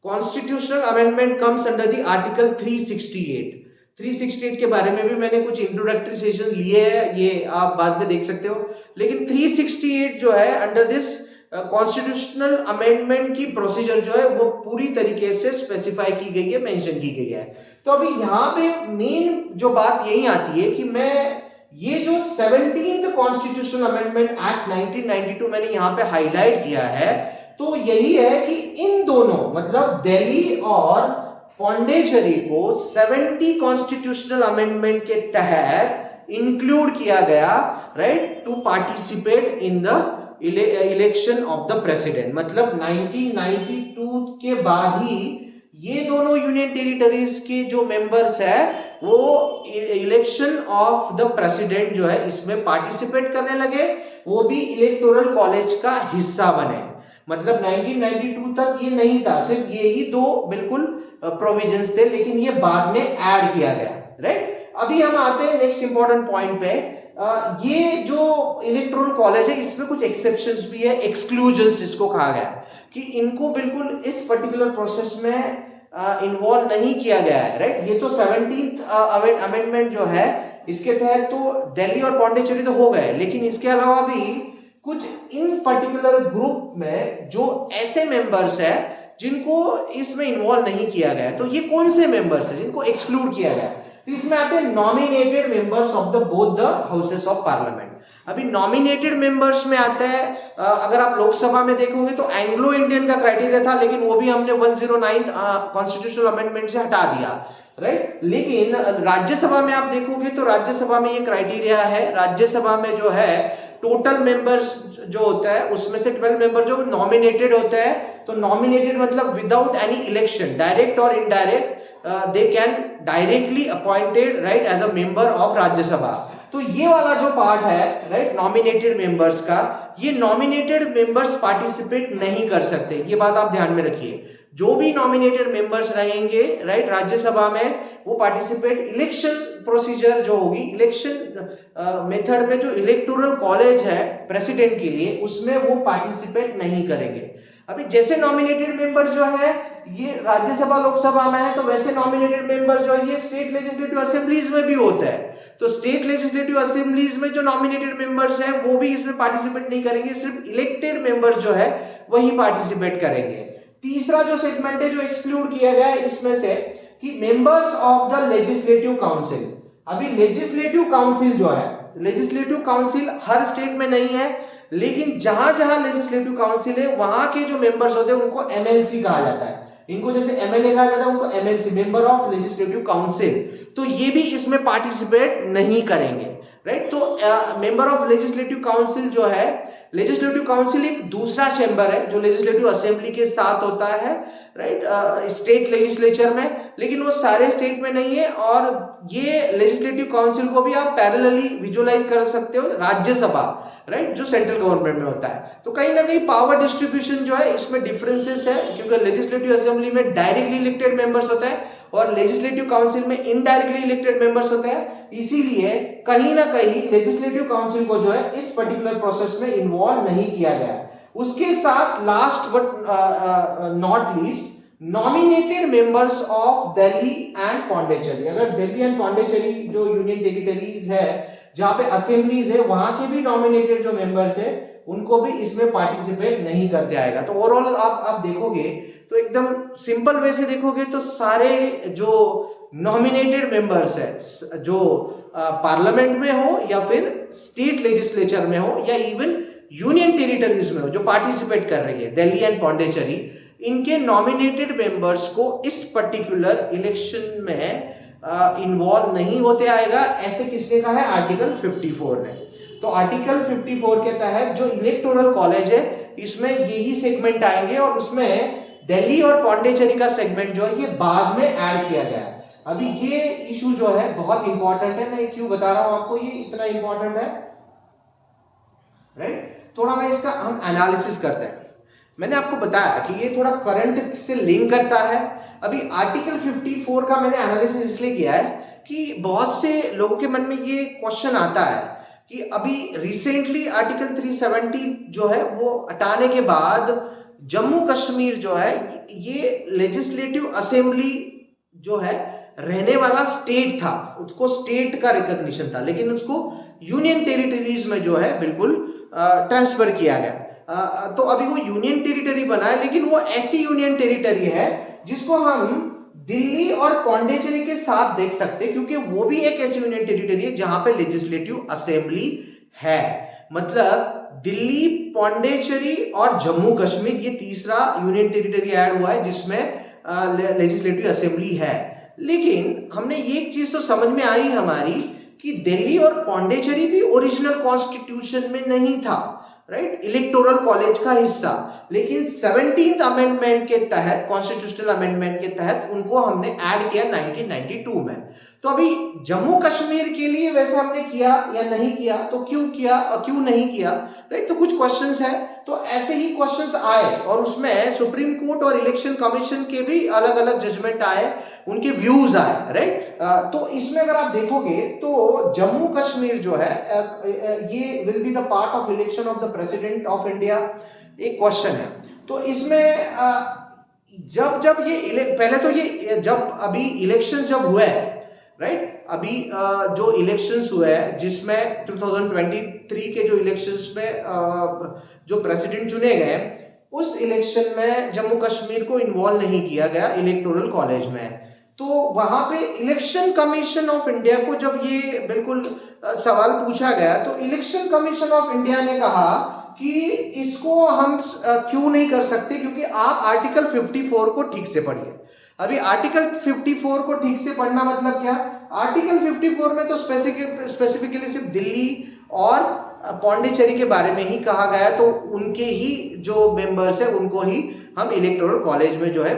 Constitutional amendment comes under the article 368। 368 के बारे में भी मैंने कुछ इंट्रोडक्टरी सेशन लिए हैं, ये आप बाद में देख सकते हो। लेकिन 368 जो है अंडर दिस कॉन्स्टिट्यूशनल अमेंडमेंट की प्रोसीजर जो है वो पूरी तरीके से स्पेसिफाई की गई है, मेंशन की गई है। तो अभी यहाँ पे मेन जो बात यही आती है कि मैं ये जो 17th कॉन्स्टिट्यूशनल अमेंडमेंट एक्ट 1992 मैंने यहाँ पे हाईलाइट किया है, तो यही है कि इन दोनों मतलब दिल्ली और पौंडीचेरी को 70 कॉन्स्टिट्यूशनल अमेंडमेंट के तहत इंक्लूड किया गया, right, to participate in the election of the president. मतलब 1992 के बाद ही ये दोनों यूनियन टेरिटरीज के जो मेंबर्स है वो इलेक्शन ऑफ द प्रेसिडेंट जो है इसमें पार्टिसिपेट करने लगे, वो भी इलेक्टोरल कॉलेज का हिस्सा बने। मतलब 1992 तक ये नहीं था, सिर्फ ये ही दो बिल्कुल प्रोविजंस थे, लेकिन ये बाद में ऐड किया गया, राइट। अभी हम आते हैं नेक्स्ट इंपॉर्टेंट पॉइंट पे। ये जो इलेक्टोरल कॉलेज है इसमें कुछ एक्सेप्शंस भी है, एक्सक्लूजन्स इसको कहा गया कि इनको बिल्कुल इस पर्टिकुलर प्रोसेस में इन्वॉल्व नहीं किया गया है, राइट। ये तो 17th अमेंडमेंट जो है इसके तहत तो दिल्ली और पौंडीचेरी तो हो गए, लेकिन इसके अलावा भी कुछ इन पर्टिकुलर ग्रुप में जो ऐसे मेंबर्स है जिनको इसमें इन्वॉल्व नहीं किया गया है। तो ये कौन से मेंबर्स है जिनको एक्सक्लूड किया गया है? तो इसमें आते हैं nominated members of the both the houses of parliament. अभी नॉमिनेटेड मेंबर्स में आता है, अगर आप लोकसभा में देखोगे तो एंग्लो इंडियन का क्राइटेरिया था, लेकिन वो भी हमने 109th कॉन्स्टिट्यूशनल अमेंडमेंट से हटा दिया, राइट। लेकिन राज्यसभा में आप देखोगे तो राज्यसभा में ये क्राइटेरिया है। राज्यसभा में जो है टोटल मेंबर्स जो होता है उसमें से 12 मेंबर जो नॉमिनेटेड होता है। तो नॉमिनेटेड मतलब विदाउट एनी इलेक्शन, डायरेक्ट और indirect, they can directly appointed, right, as a member of Rajya Sabha. तो ये वाला जो पार्ट है, राइट, नॉमिनेटेड मेंबर्स का, ये नॉमिनेटेड मेंबर्स पार्टिसिपेट नहीं कर सकते, ये बात आप ध्यान में रखिए। जो भी नॉमिनेटेड मेंबर्स रहेंगे, राइट, राज्यसभा में, वो पार्टिसिपेट इलेक्शन प्रोसीजर जो होगी, इलेक्शन मेथड में जो इलेक्टोरल कॉलेज है प्रेसिडेंट के लिए, उसमें वो पार्टिसिपेट नहीं करेंगे। अभी जैसे नॉमिनेटेड मेंबर जो है ये राज्यसभा लोकसभा में है, तो वैसे नॉमिनेटेड मेंबर जो है ये स्टेट लेजिस्लेटिव असेंबलीज में भी होता है। तो स्टेट लेजिस्लेटिव असेंबलीज में जो नॉमिनेटेड मेंबर्स हैं वो भी इसमें पार्टिसिपेट नहीं करेंगे, सिर्फ इलेक्टेड मेंबर जो है वही पार्टिसिपेट करेंगे। तीसरा जो सेगमेंट है जो एक्सक्लूड किया गया है इसमें से कि members of the legislative council. अभी लेजिस्लेटिव काउंसिल जो है, लेजिस्लेटिव काउंसिल हर स्टेट में नहीं है, लेकिन जहां जहां लेजिस्लेटिव काउंसिल है वहां के जो मेंबर्स होते हैं उनको एमएलसी कहा जाता है। इनको जैसे एमएलए कहा जाता है, उनको MLC, member of legislative council. तो ये भी इसमें पार्टिसिपेट नहीं करेंगे, राइट। तो मेंबर ऑफ लेजिस्लेटिव काउंसिल जो है, लेजिस्लेटिव काउंसिल एक दूसरा चैम्बर है जो लेजिस्लेटिव असेंबली के साथ होता है, राइट, स्टेट लेजिस्लेचर में, लेकिन वो सारे स्टेट में नहीं है। और ये लेजिस्लेटिव काउंसिल को भी आप पैरेलली विजुअलाइज कर सकते हो राज्यसभा, राइट, जो सेंट्रल गवर्नमेंट में होता है। तो कहीं ना कहीं पावर डिस्ट्रीब्यूशन जो है इसमें डिफरेंसेस है, क्योंकि लेजिस्लेटिव असेंबली में डायरेक्टली इलेक्टेड मेंबर्स होता है और लेजिस्लेटिव काउंसिल में इनडायरेक्टली इलेक्टेड मेंबर्स होते हैं। इसीलिए कहीं ना कहीं लेजिस्लेटिव काउंसिल को जो है इस पर्टिकुलर प्रोसेस में इन्वॉल्व नहीं किया गया। उसके साथ last but not least, nominated members of Delhi and Pondicherry. अगर दिल्ली एंड पौंडीचेरी जो यूनियन टेरिटरीज है जहां पे असेंबलीज है, वहां के भी नॉमिनेटेड जो मेंबर्स है उनको भी इसमें पार्टिसिपेट नहीं करते आएगा। तो ओवरऑल आप देखोगे तो एकदम सिंपल वे से देखोगे तो सारे जो नॉमिनेटेड मेंबर्स है जो पार्लियामेंट में हो या फिर स्टेट लेजिस्लेचर में हो या इवन यूनियन टेरिटरीज में हो जो पार्टिसिपेट कर रही है, दिल्ली एंड पौंडीचेरी, इनके नॉमिनेटेड मेंबर्स को इस पर्टिकुलर इलेक्शन में इन्वॉल्व नहीं होते आएगा। ऐसे किसने कहा है? आर्टिकल 54 ने। तो आर्टिकल 54 के तहत जो इलेक्टोरल कॉलेज है इसमें यही सेगमेंट आएंगे और उसमें दिल्ली और पौंडीचेरी का सेगमेंट जो है ये बाद में ऐड किया गया है। अभी ये इशू जो है बहुत इंपॉर्टेंट है, मैं क्यों बता रहा हूं आपको ये इतना इंपॉर्टेंट है, राइट। थोड़ा मैं इसका हम एनालिसिस करते हैं। मैंने आपको बताया कि ये थोड़ा करंट से लिंक करता है। अभी आर्टिकल 54 का मैंने एनालिसिस इसलिए किया है कि बहुत से लोगों के मन में ये क्वेश्चन आता है कि अभी रिसेंटली आर्टिकल 370 जो है वो हटाने के बाद जम्मू कश्मीर जो है ये लेजिस्लेटिव असेंबली जो है रहने वाला स्टेट था, उसको स्टेट का रिकॉग्निशन था, लेकिन उसको यूनियन टेरिटरीज में जो है बिल्कुल ट्रांसफर किया गया। तो अभी वो यूनियन टेरिटरी बना है, लेकिन वो ऐसी यूनियन टेरिटरी है जिसको हम दिल्ली और पौंडीचेरी के साथ देख सकते हैं, क्योंकि वो भी एक ऐसी यूनियन टेरिटरी है जहां पे लेजिस्लेटिव असेंबली है। मतलब दिल्ली, पौंडीचेरी और जम्मू कश्मीर ये तीसरा यूनियन टेरिटरी ऐड हुआ है जिसमें लेजिस्लेटिव असेंबली है। लेकिन हमने ये एक चीज तो समझ में आई हमारी कि दिल्ली और पौंडीचेरी भी ओरिजिनल कॉन्स्टिट्यूशन में नहीं था, राइट, इलेक्टोरल कॉलेज का हिस्सा, लेकिन 17th अमेंडमेंट के तहत, कॉन्स्टिट्यूशनल अमेंडमेंट के तहत उनको हमने ऐड किया 1992 में। तो अभी जम्मू कश्मीर के लिए वैसे हमने किया या नहीं किया, तो क्यों किया और क्यों नहीं किया, राइट, तो कुछ क्वेश्चंस है। तो ऐसे ही क्वेश्चंस आए और उसमें सुप्रीम कोर्ट और इलेक्शन कमीशन के भी अलग अलग जजमेंट आए, उनके व्यूज आए, राइट। तो इसमें अगर आप देखोगे तो जम्मू कश्मीर जो है ये will be the part of election of the president of India, एक क्वेश्चन है। तो इसमें जब ये पहले तो ये जब अभी इलेक्शन जब हुए, राइट, अभी जो इलेक्शंस हुए हैं जिसमें 2023 के जो इलेक्शंस में जो प्रेसिडेंट चुने गए, उस इलेक्शन में जम्मू कश्मीर को इन्वॉल्व नहीं किया गया इलेक्टोरल कॉलेज में। तो वहां पे इलेक्शन कमीशन ऑफ इंडिया को जब ये बिल्कुल सवाल पूछा गया, तो इलेक्शन कमीशन ऑफ इंडिया ने कहा कि इसको हम क्यों नहीं कर सकते, क्योंकि आप आर्टिकल 54 को ठीक से पढ़िए। अभी आर्टिकल 54 को ठीक से पढ़ना मतलब क्या, आर्टिकल 54 में तो स्पेसिफिकली सिर्फ दिल्ली और पौंडीचेरी के बारे में ही कहा गया है, तो उनके ही जो मेंबर्स है उनको ही हम इलेक्टोरल कॉलेज में जो है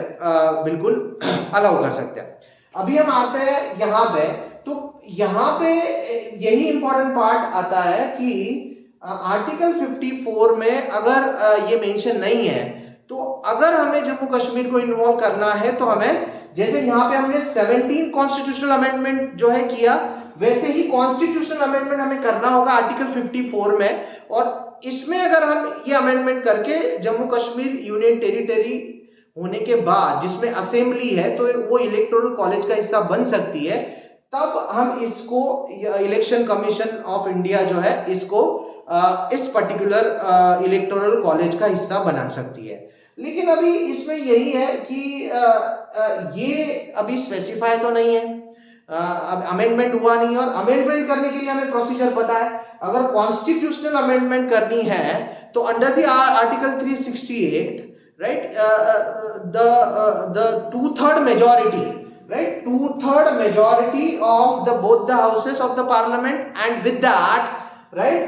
बिल्कुल अलाउ कर सकते हैं। अभी हम आते हैं यहाँ पे, तो यहाँ पे यही इंपॉर्टेंट पार्ट आता है कि आर्टिकल 54 में अगर ये मेंशन नहीं है, तो अगर हमें जम्मू कश्मीर को इन्वॉल्व करना है तो हमें, जैसे यहाँ पे हमने 17 कॉन्स्टिट्यूशनल अमेंडमेंट जो है किया, वैसे ही कॉन्स्टिट्यूशनल अमेंडमेंट हमें करना होगा आर्टिकल 54 में। और इसमें अगर हम ये अमेंडमेंट करके जम्मू कश्मीर यूनियन टेरिटरी होने के बाद जिसमें असेंबली है तो वो इलेक्टोरल कॉलेज का हिस्सा बन सकती है, तब हम इसको इलेक्शन कमीशन ऑफ इंडिया जो है इसको इस पर्टिकुलर इलेक्टोरल कॉलेज का हिस्सा बना सकती है। लेकिन अभी इसमें यही है कि ये अभी स्पेसिफाई तो नहीं है, अब अमेंडमेंट हुआ नहीं, और अमेंडमेंट करने के लिए हमें प्रोसीजर पता है। अगर कॉन्स्टिट्यूशनल अमेंडमेंट करनी है तो under the article 368, right, the 2/3 majority, right, 2/3 majority of the both the houses of the parliament, and with that, right,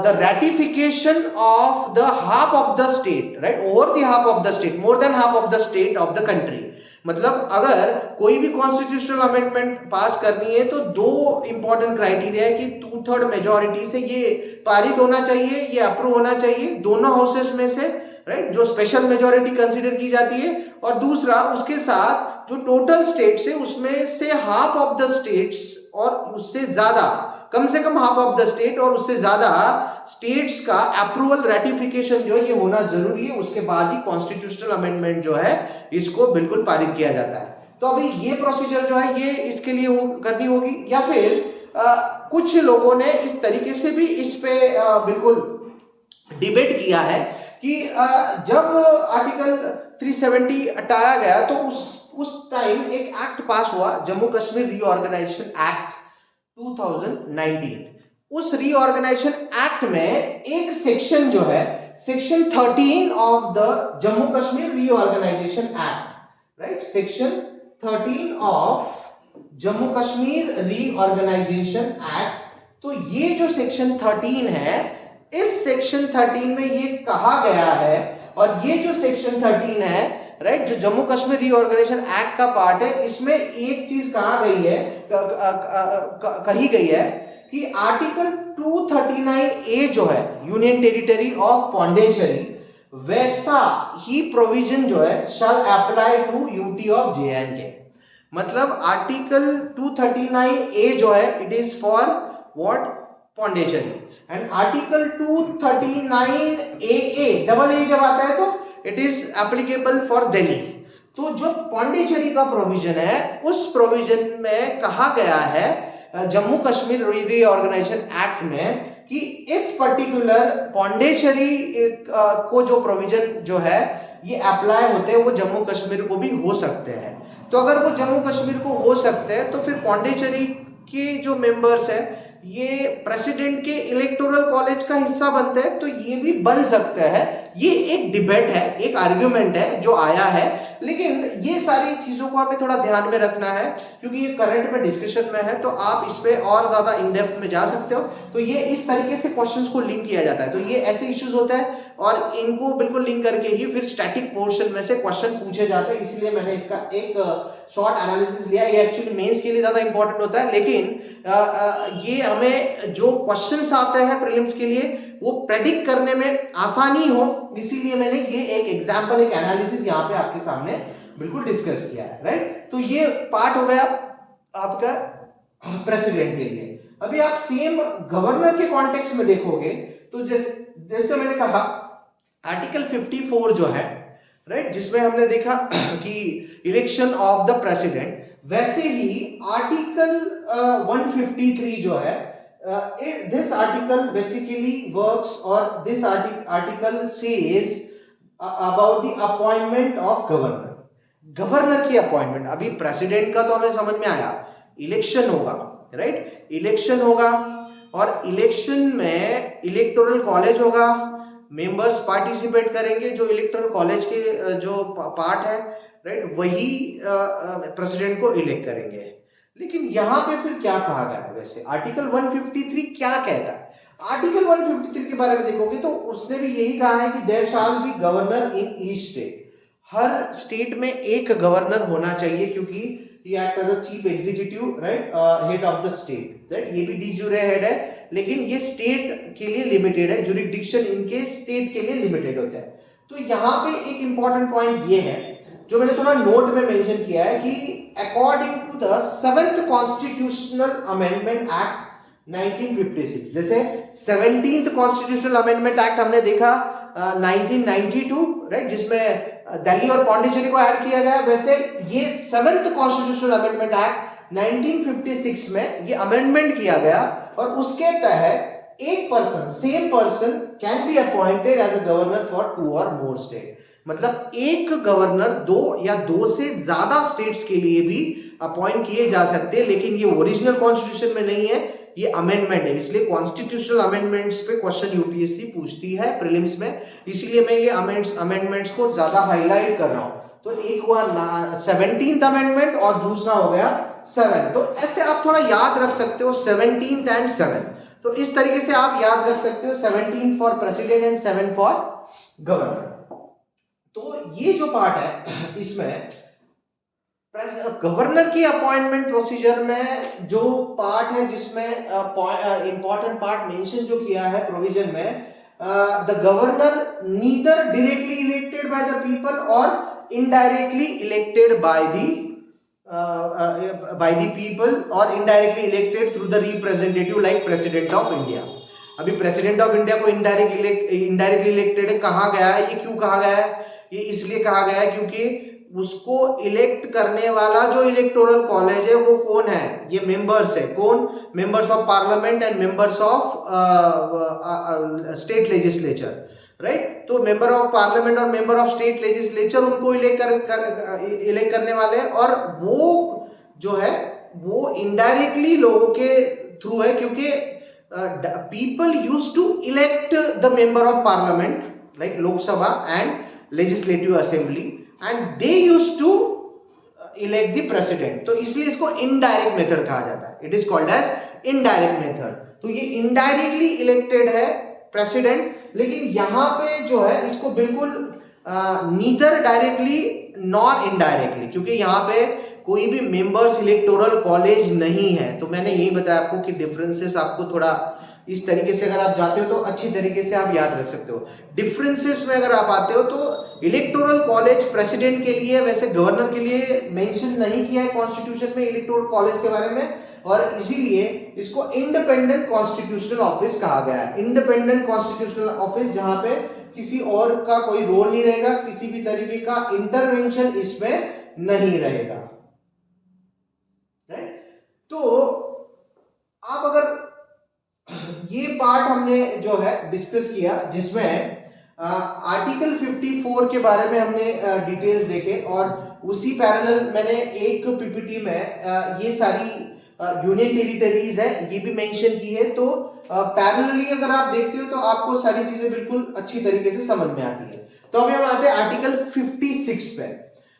the ratification of the half of the state, right, over the half of the state, more than half of the state of the country। मतलब अगर कोई भी constitutional amendment पास करनी है तो दो important criteria है कि 2/3 मेजॉरिटी से ये पारित होना चाहिए, ये अप्रूव होना चाहिए दोनों हाउसेस में से, राइट, जो स्पेशल मेजॉरिटी कंसीडर की जाती है, और दूसरा उसके साथ जो टोटल स्टेट्स है उसमें से हाफ ऑफ द स्टेट्स और उससे ज्यादा, कम से कम हाफ ऑफ द स्टेट और उससे ज्यादा स्टेट्स का अप्रूवल, रेटिफिकेशन जो है ये होना जरूरी है। उसके बाद ही कॉन्स्टिट्यूशनल अमेंडमेंट जो है इसको बिल्कुल पारित किया जाता है। तो अभी ये प्रोसीजर जो है ये इसके लिए करनी होगी, या फिर कुछ लोगों ने इस तरीके से भी इस पे बिल्कुल डिबेट किया है कि जब आर्टिकल 370 हटाया गया तो उस टाइम एक एक्ट पास हुआ, जम्मू कश्मीर रीऑर्गेनाइजेशन एक्ट 2019। उस रीऑर्गेनाइजेशन एक्ट में एक सेक्शन जो है, section 13 of the Jammu Kashmir reorganisation act, right, section 13 of Jammu Kashmir reorganisation act. तो ये जो सेक्शन 13 है, इस सेक्शन 13 में ये कहा गया है, और ये जो सेक्शन 13 है, राइट, जो जम्मू कश्मीर रीऑर्गेनाइजेशन एक्ट का पार्ट है, इसमें एक चीज कही गई है कि आर्टिकल 239A जो है यूनियन टेरिटरी ऑफ पौंडीचेरी, वैसा ही प्रोविजन जो है shall apply to UT of JNK। मतलब आर्टिकल 239A जो है it is for what, Pondicherry, and article 239AA, double A जब आता है तो it is applicable for Delhi. तो जो पौंडीचेरी का प्रोविजन है उस प्रोविजन में कहा गया है जम्मू कश्मीर रीऑर्गेनाइजेशन एक्ट में कि इस पर्टिकुलर पौंडीचेरी को जो प्रोविजन जो है ये अप्लाई होते हैं वो जम्मू कश्मीर को भी हो सकते हैं। तो अगर वो जम्मू कश्मीर को हो सकते हैं तो फिर पौंडीचेरी के जो मेंबर्स है ये प्रेसिडेंट के इलेक्टोरल कॉलेज का हिस्सा बनते हैं, तो ये भी बन सकते हैं। ये एक डिबेट है, एक आर्ग्यूमेंट है जो आया है, लेकिन ये सारी चीजों को हमें थोड़ा ध्यान में रखना है क्योंकि ये करंट में डिस्कशन में है, तो आप इस पे और ज्यादा इन डेप्थ में जा सकते हो। तो ये इस तरीके से क्वेश्चंस को लिंक किया जाता है, तो ये ऐसे इश्यूज होते हैं और इनको बिल्कुल लिंक करके ही फिर स्टैटिक पोर्शन में से क्वेश्चन पूछे जाते हैं। इसलिए मैंने इसका एक शॉर्ट एनालिसिस लिया। ये एक्चुअली मेंस के लिए ज्यादा इंपॉर्टेंट होता है, लेकिन ये हमें जो क्वेश्चंस आते हैं प्रीलिम्स के लिए वो प्रेडिक्ट करने में आसानी हो, इसीलिए मैंने ये एक एग्जांपल, एक एनालिसिस यहाँ पे आपके सामने बिल्कुल डिस्कस किया है, राइट। तो ये पार्ट हो गया आपका प्रेसिडेंट के लिए। अभी आप सेम गवर्नर के कॉन्टेक्स्ट में देखोगे तो जैसे मैंने कहा आर्टिकल 54 जो है, राइट, जिसमें हमने देखा कि इलेक्शन ऑफ द प्रेसिडेंट, वैसे ही आर्टिकल 153 जो है, this article basically works, or this article says about the appointment of governor. Governor की अपॉइंटमेंट, अभी प्रेसिडेंट का तो हमें समझ में आया, इलेक्शन होगा, राइट, इलेक्शन होगा और इलेक्शन में इलेक्टोरल कॉलेज होगा, मेंबर्स पार्टिसिपेट करेंगे, जो इलेक्टोरल कॉलेज के जो पार्ट है, राइट, वही प्रेसिडेंट को इलेक्ट करेंगे। लेकिन यहां पे फिर क्या कहा गया है, वैसे आर्टिकल 153 क्या कहता है? आर्टिकल 153 के बारे में देखोगे तो उसने भी यही कहा है कि there shall be governor in each state. हर स्टेट में एक गवर्नर होना चाहिए क्योंकि ये act as a chief executive, right, head of the state, right. ये भी डी जूरे हेड है, लेकिन ये स्टेट के लिए लिमिटेड है, जुरिडिक्शन इनके स्टेट के लिए लिमिटेड होता है। तो यहाँ पे एक इंपॉर्टेंट पॉइंट ये है जो मैंने थोड़ा नोट में मेंशन किया है कि according to the 7th constitutional amendment act 1956, जैसे 17th कॉन्स्टिट्यूशनल अमेंडमेंट एक्ट हमने देखा 1992, राइट, जिसमें दिल्ली और पौंडीचेरी को ऐड किया गया, वैसे ये 7th कॉन्स्टिट्यूशनल अमेंडमेंट एक्ट 1956 में ये अमेंडमेंट किया गया और उसके तहत एक person, same person can be appointed as a governor for 2 और मोर स्टेट। मतलब एक गवर्नर 2 या 2 से ज्यादा स्टेट्स के लिए भी अपॉइंट किए जा सकते हैं, लेकिन ये ओरिजिनल कॉन्स्टिट्यूशन में नहीं है, ये अमेंडमेंट है। इसलिए कॉन्स्टिट्यूशनल अमेंडमेंट्स पे क्वेश्चन यूपीएससी पूछती है प्रीलिम्स में, इसलिए मैं ये अमेंडमेंट्स को ज्यादा हाईलाइट कर रहा हूं। तो एक हुआ 17th अमेंडमेंट और दूसरा हो गया 7। तो ऐसे आप थोड़ा याद रख सकते हो 17th एंड 7, तो इस तरीके से आप याद रख सकते हो 17 for president and 7 for governor. तो ये जो पार्ट है इसमें गवर्नर की अपॉइंटमेंट प्रोसीजर में जो पार्ट है जिसमें इंपॉर्टेंट पार्ट मेंशन जो किया है प्रोविजन में, the governor neither directly elected by the people और indirectly elected by the people और indirectly elected through the representative like president of India. अभी प्रेसिडेंट ऑफ इंडिया को इनडायरेक्टली इलेक्टेड कहा गया है, ये क्यों कहा गया है? ये इसलिए कहा गया है क्योंकि उसको इलेक्ट करने वाला जो इलेक्टोरल कॉलेज है वो कौन है? ये मेंबर्स है। कौन? Members of parliament and members of state legislature, right. तो मेंबर ऑफ पार्लियामेंट और मेंबर ऑफ स्टेट लेजिस्लेचर उनको इलेक्ट करने वाले, और वो जो है वो इनडायरेक्टली लोगों के थ्रू है क्योंकि people used to elect the member of parliament like Lok Sabha and legislative assembly and they used to elect the president। तो इसलिए इसको इनडायरेक्ट मेथड कहा जाता है, it is called as indirect method. तो ये इनडायरेक्टली इलेक्टेड है president, लेकिन यहां पे जो है इसको बिल्कुल नीदर डायरेक्टली नॉर इनडायरेक्टली, क्योंकि यहां पे कोई भी मेंबर्स इलेक्टोरल कॉलेज नहीं है। तो मैंने यही बताया आपको कि डिफरेंसेस आपको थोड़ा इस तरीके से अगर आप जाते हो तो अच्छी तरीके से आप याद रख सकते हो। डिफरेंसेस में अगर आप आते हो तो इलेक्टोरल कॉलेज प्रेसिडेंट के लिए, वैसे गवर्नर के लिए मेंशन नहीं किया है कॉन्स्टिट्यूशन में इलेक्टोरल कॉलेज के बारे में, और इसीलिए इसको इंडिपेंडेंट कॉन्स्टिट्यूशनल ऑफिस कहा गया है। इंडिपेंडेंट कॉन्स्टिट्यूशनल ऑफिस जहां पे किसी और का कोई रोल नहीं रहेगा, किसी भी तरीके का इंटरवेंशन इसमें नहीं रहेगा, राइट। तो आप अगर ये पार्ट हमने जो है डिस्कस किया, जिसमें आर्टिकल 54 के बारे में हमने डिटेल्स देखे, और उसी पैरेलल मैंने एक पीपीटी में ये सारी यूनियन टेरिटरीज है ये भी मेंशन की है। तो पैरेलली अगर आप देखते हो तो आपको सारी चीजें बिल्कुल अच्छी तरीके से समझ में आती है। तो अभी हम आते हैं आर्टिकल 56 पे,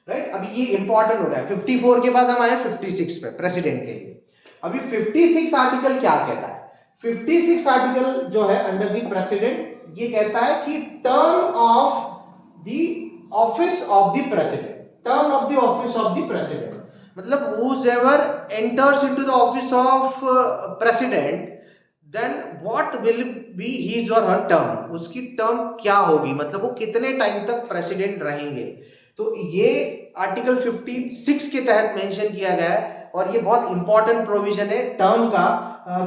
राइट। अभी ये इंपॉर्टेंट हो गया, 54 के बाद हम आए 56 पे प्रेसिडेंट के लिए। अभी 56 आर्टिकल क्या कहता है? 56 आर्टिकल जो है अंडर द प्रेसिडेंट ये कहता है कि term of the office of the president, term of the office of the president, मतलब whoever enters into the office of president, then what will be his or her term, उसकी term क्या होगी, मतलब वो कितने टाइम तक president रहेंगे। तो ये आर्टिकल 56 के तहत मेंशन किया गया है, और ये बहुत इंपॉर्टेंट प्रोविजन है टर्म का,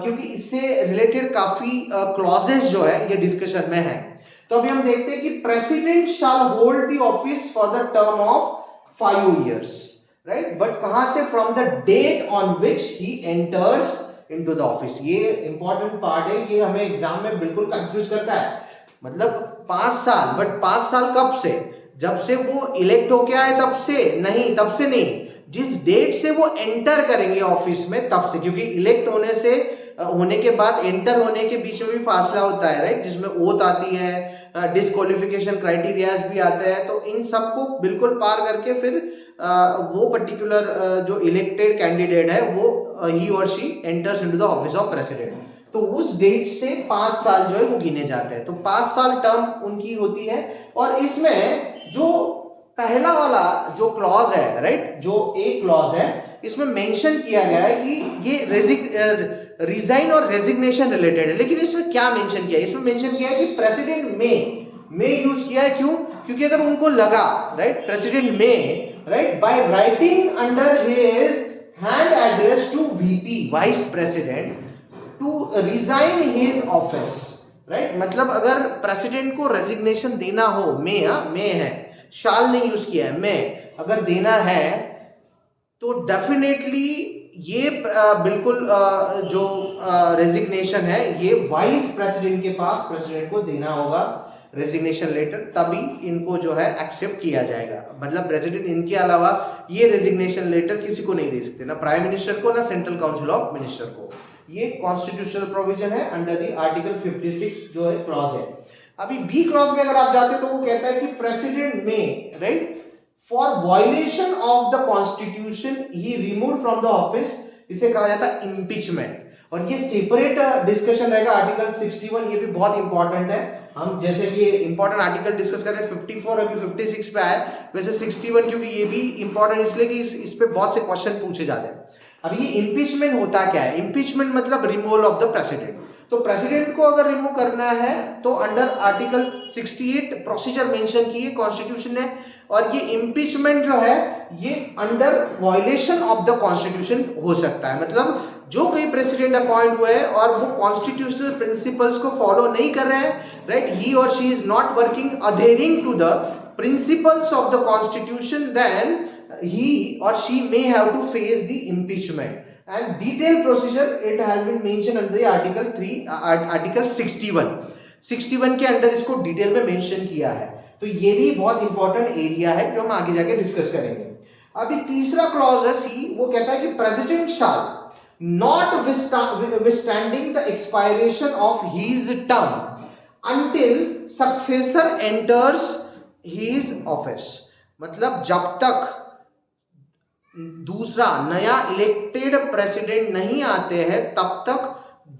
क्योंकि इससे रिलेटेड काफी क्लॉजेस जो है ये डिस्कशन में है। तो अभी हम देखते हैं कि president shall hold the office for the term of 5 years, right. But कहां से? From the date on which he enters into the office. ये इंपॉर्टेंट पार्ट है, ये हमें एग्जाम में बिल्कुल कंफ्यूज करता है। मतलब 5 साल, बट 5 साल कब से? जब से वो इलेक्ट होके आए तब से नहीं, तब से नहीं, जिस डेट से वो एंटर करेंगे ऑफिस में तब से, क्योंकि इलेक्ट होने के बाद एंटर होने के बीच में भी फासला होता है, राइट, जिसमें ओथ आती है, डिस्क्वालिफिकेशन क्राइटेरियाज भी आते हैं। तो इन सबको बिल्कुल पार करके फिर वो पर्टिकुलर जो इलेक्टेड कैंडिडेट है वो ही or she enters into the office of president. तो उस डेट से 5 साल जो है वो गिने जाते हैं। तो 5 साल टर्म उनकी होती है। और इसमें जो पहला वाला जो क्लॉज है, राइट, जो एक क्लॉज है, इसमें मेंशन किया गया है कि ये रिजाइन और रेजिग्नेशन रिलेटेड है। लेकिन इसमें क्या मेंशन किया है? इसमें मेंशन किया है कि प्रेसिडेंट में यूज किया है। क्यों? क्योंकि अगर उनको लगा, राइट, प्रेसिडेंट में, right, by writing under his hand address to VP vice president to resign his office, right, मतलब अगर प्रेसिडेंट को रेजिग्नेशन देना हो, में है, शाल नहीं यूज किया है, में अगर देना है तो डेफिनेटली ये बिल्कुल जो रेजिग्नेशन है ये वाइस प्रेसिडेंट के पास प्रेसिडेंट को देना होगा रेजिग्नेशन लेटर, तभी इनको जो है एक्सेप्ट किया जाएगा। मतलब प्रेसिडेंट इनके अलावा ये रेजिग्नेशन लेटर किसी को नहीं दे सकते, ना प्राइम मिनिस्टर को, ना सेंट्रल काउंसिल ऑफ मिनिस्टर को। ये कॉन्स्टिट्यूशनल प्रोविजन है अंडर द आर्टिकल 56 जो है क्लॉज है। अभी बी क्लॉज में अगर आप जाते हो तो वो कहता है कि प्रेसिडेंट में, right, for violation of the constitution he remove from the office, इसे कहा जाता है इम्पीचमेंट। और ये सेपरेट डिस्कशन रहेगा आर्टिकल 61, ये भी बहुत इंपॉर्टेंट है। हम जैसे कि इंपॉर्टेंट आर्टिकल डिस्कस कर रहे हैं 54, अभी 56 पे आए, वैसे 61 क्योंकि ये भी इंपॉर्टेंट इसलिए कि इस पे बहुत से क्वेश्चन पूछे जाते हैं। अब ये इम्पीचमेंट होता क्या है? इम्पीचमेंट मतलब रिमूवल ऑफ द प्रेसिडेंट। तो प्रेसिडेंट को अगर रिमूव करना है तो अंडर आर्टिकल 68 प्रोसीजर मेंशन की है कॉन्स्टिट्यूशन ने, और ये इम्पीचमेंट जो है ये under violation of the constitution हो सकता है। मतलब जो कोई प्रेसिडेंट अपॉइंट हुए हैं और वो कॉन्स्टिट्यूशनल प्रिंसिपल्स को फॉलो नहीं कर रहे हैं, right, he or she is not working adhering to the principles of the constitution, then he or she may have to face the impeachment, and detailed procedure it has been mentioned under the article 61 के under इसको detail में mention किया है। तो ये भी बहुत important area है जो हम आगे जाके डिस्कस करेंगे। अभी तीसरा क्लॉज है सी, वो कहता है कि president shall notwithstanding the expiration of his term until successor enters his office, मतलब जब तक दूसरा नया इलेक्टेड प्रेसिडेंट नहीं आते हैं तब तक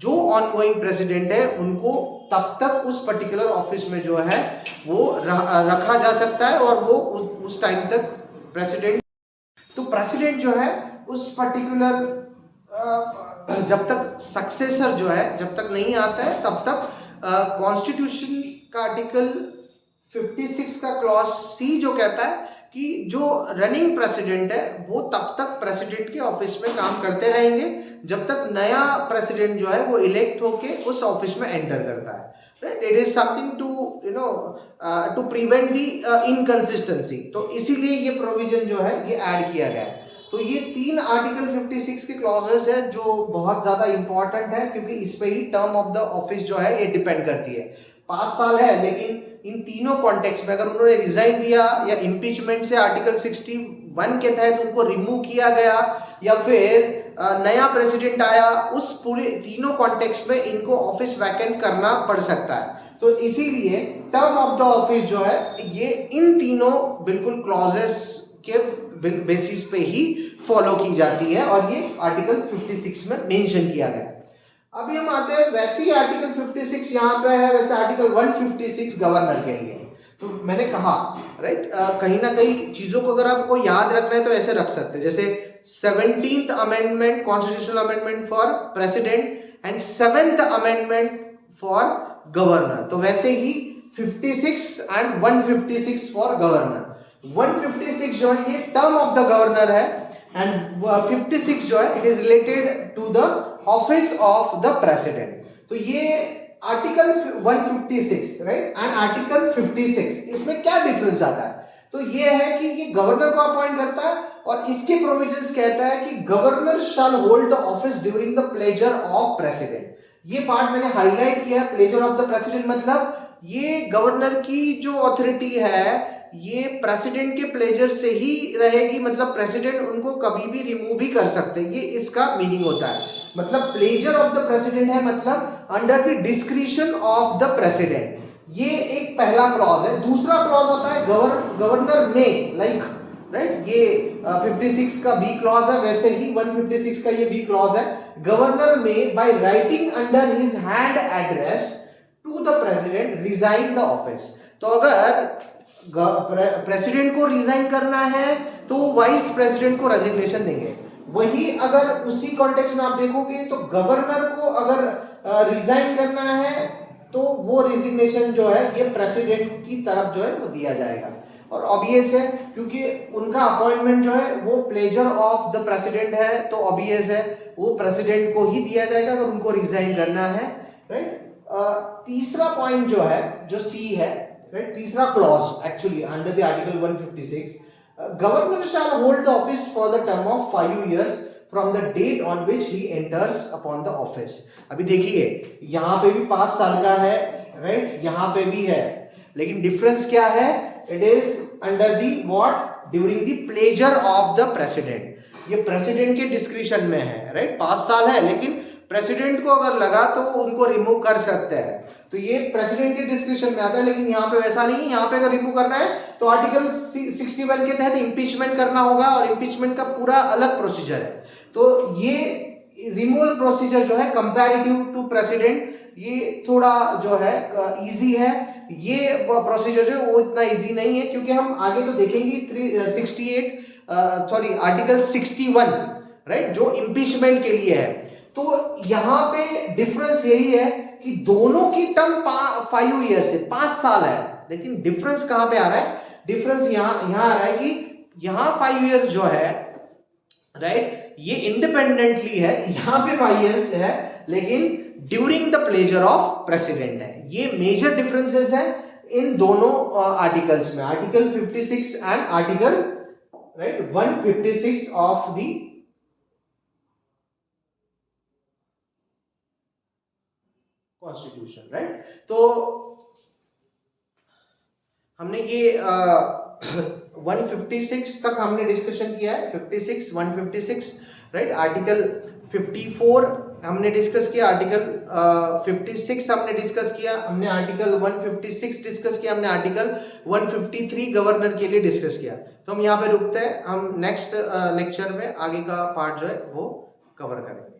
जो ऑनगोइंग प्रेसिडेंट है उनको तब तक उस पर्टिकुलर ऑफिस में जो है वो रखा जा सकता है, और वो उस टाइम तक प्रेसिडेंट, तो प्रेसिडेंट जो है उस पर्टिकुलर जब तक सक्सेसर जो है जब तक नहीं आता है तब तक कॉन्स्टिट्यूशन का आर्टिकल 56 का क्लॉज सी जो कहता है कि जो रनिंग प्रेसिडेंट है वो तब तक प्रेसिडेंट के ऑफिस में काम करते रहेंगे जब तक नया प्रेसिडेंट जो है वो इलेक्ट होके उस ऑफिस में एंटर करता है, right. It is something to prevent the inconsistency. तो इसीलिए ये प्रोविजन जो है ये ऐड किया गया है। तो ये 3 आर्टिकल 56 के क्लॉजेस है जो बहुत ज्यादा इंपॉर्टेंट है, क्योंकि इस पे ही टर्म ऑफ द ऑफिस जो है ये डिपेंड करती है। 5 साल है, लेकिन इन तीनों कॉन्टेक्स्ट में अगर उन्होंने रिजाइन दिया या इम्पीचमेंट से आर्टिकल 61 के तहत उनको रिमूव किया गया या फिर नया प्रेसिडेंट आया, उस पूरे तीनों कॉन्टेक्स्ट में इनको ऑफिस वैकेंट करना पड़ सकता है। तो इसीलिए टर्म ऑफ द ऑफिस जो है ये इन तीनों बिल्कुल क्लॉजेस के बेसिस पे ही फॉलो की जाती है और ये आर्टिकल 56 में मेंशन किया गया है। अभी हम आते हैं वैसे ही आर्टिकल 56 यहाँ पे है, वैसे आर्टिकल 156 गवर्नर के लिए। तो मैंने कहा राइट, कहीं ना कहीं चीजों को अगर आपको याद रखना है तो ऐसे रख सकते हैं, जैसे 17th amendment constitutional amendment for president and 7th amendment for governor. तो वैसे ही 56 एंड 156 फॉर गवर्नर। 156 जो है ये टर्म ऑफ द गवर्नर है एंड 56 जो है it is related to the office of the president. तो ये आर्टिकल 156 राइट एंड आर्टिकल 56 इसमें क्या डिफरेंस आता है? तो ये है कि ये गवर्नर को अपॉइंट करता है और इसके प्रोविजंस कहता है कि governor shall hold the office during the pleasure of president. ये पार्ट मैंने हाईलाइट किया, प्लेजर ऑफ द प्रेसिडेंट मतलब ये गवर्नर की जो अथॉरिटी है ये प्रेसिडेंट के प्लेजर से ही रहेगी, मतलब प्रेसिडेंट उनको कभी भी रिमूव भी कर सकते हैं, ये इसका मीनिंग होता है। मतलब प्लेजर ऑफ द प्रेसिडेंट है मतलब under the discretion of the president, ये एक पहला क्लॉज है। दूसरा क्लॉज होता है गवर्नर में, लाइक राइट, ये 56 का बी क्लॉज है, वैसे ही 156 का ये बी क्लॉज है। Governor may by writing under his hand address to the president resign the office. तो अगर प्रेसिडेंट को रिजाइन करना है तो वाइस प्रेसिडेंट को रेजिग्नेशन देंगे। वही अगर उसी कॉन्टेक्स्ट में आप देखोगे तो गवर्नर को अगर रिजाइन करना है तो वो रेजिग्नेशन जो है ये प्रेसिडेंट की तरफ जो है वो दिया जाएगा। और ऑब्वियस है क्योंकि उनका अपॉइंटमेंट जो है वो प्लेजर ऑफ द प्रेसिडेंट है, तो ऑब्वियस है वो प्रेसिडेंट को ही दिया जाएगा अगर उनको रिजाइन करना है, राइट। तीसरा पॉइंट जो है जो सी है, राइट, तीसरा clause actually under the article 156, governor shall hold the office for the term of 5 years from the date on which he enters upon the office. अभी देखिए यहां पे भी 5 साल का है, राइट, यहां पे भी है, लेकिन डिफरेंस क्या है? It is under the what, during the pleasure of the president. ये प्रेसिडेंट के डिस्क्रिशन में है, राइट। 5 साल है, लेकिन प्रेसिडेंट को अगर लगा तो उनको रिमूव कर सकते हैं, तो ये प्रेसिडेंट के डिस्क्रिप्शन में आता है। लेकिन यहाँ पे वैसा नहीं है, यहाँ पे अगर रिमूव करना है तो आर्टिकल 61 के तहत इंपीचमेंट करना होगा और इंपीचमेंट का पूरा अलग प्रोसीजर है। तो ये रिमूवल प्रोसीजर जो है कंपैरेटिव टू प्रेसिडेंट ये थोड़ा जो है इजी है। ये प्रोसीजर जो है वो इतना इजी नहीं है, क्योंकि हम आगे तो देखेंगे आर्टिकल 61 राइट जो इंपीचमेंट के लिए है। तो यहाँ पे डिफरेंस यही है कि दोनों की टर्म 5 years है, 5 साल है, लेकिन डिफरेंस कहां पे आ रहा है? डिफरेंस यहां आ रहा है कि यहां 5 years जो है, राइट, ये इंडिपेंडेंटली है, यहां पे 5 years है, लेकिन during the pleasure of president है। ये मेजर डिफरेंसेस है इन दोनों आर्टिकल्स में, article 56 and article right 156 of the constitution, right. तो हमने ये 156 तक हमने डिस्कशन किया है, 56 156 राइट। आर्टिकल 54 हमने डिस्कस किया, आर्टिकल 56 हमने डिस्कस किया, हमने आर्टिकल 156 डिस्कस किया, हमने आर्टिकल 153 गवर्नर के लिए डिस्कस किया। तो हम यहाँ पे रुकते हैं, हम नेक्स्ट लेक्चर में आगे का पार्ट जो है वो कवर करेंगे।